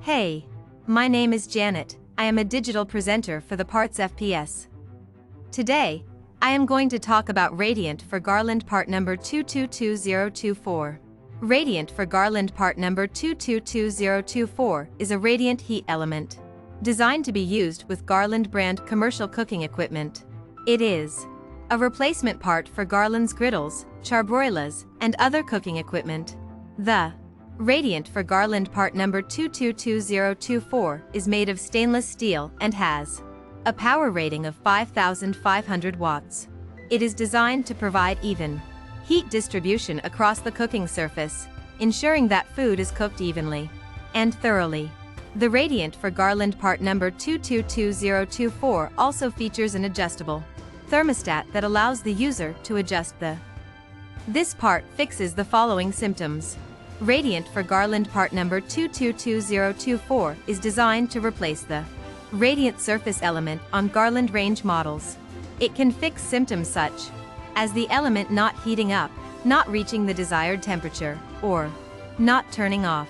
Hey, my name is Janet. I am a digital presenter for the PartsFPS. Today, I am going to talk about Radiant for Garland part number 222024. Radiant for Garland part number 222024 is a radiant heat element designed to be used with Garland brand commercial cooking equipment. It is a replacement part for Garland's griddles, charbroilers, and other cooking equipment. The Radiant for Garland part number 222024 is made of stainless steel and has a power rating of 5,500 watts. It is designed to provide even heat distribution across the cooking surface, ensuring that food is cooked evenly and thoroughly. The Radiant for Garland part number 222024 also features an adjustable thermostat that allows the user to adjust This part fixes the following symptoms. Radiant for Garland part number 222024 is designed to replace the radiant surface element on Garland range models. It can fix symptoms such as the element not heating up, not reaching the desired temperature, or not turning off.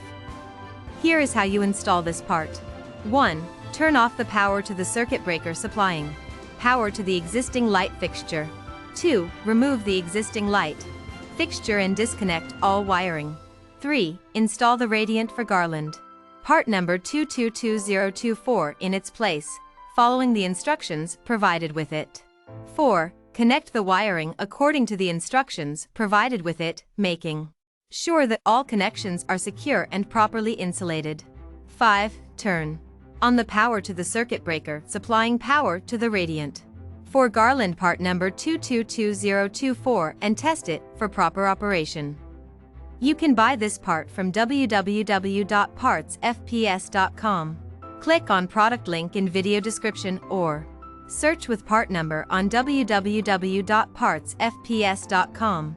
Here is how you install this part. 1. Turn off the power to the circuit breaker supplying power to the existing light fixture. 2. Remove the existing light fixture and disconnect all wiring. 3. Install the Radiant for Garland part number 222024 in its place, following the instructions provided with it. 4. Connect the wiring according to the instructions provided with it, making sure that all connections are secure and properly insulated. 5. Turn on the power to the circuit breaker supplying power to the Radiant for Garland part number 222024 and test it for proper operation. You can buy this part from www.partsfps.com. Click on product link in video description or search with part number on www.partsfps.com.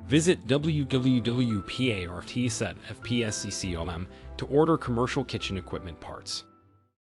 Visit www.partsfps.com to order commercial kitchen equipment parts.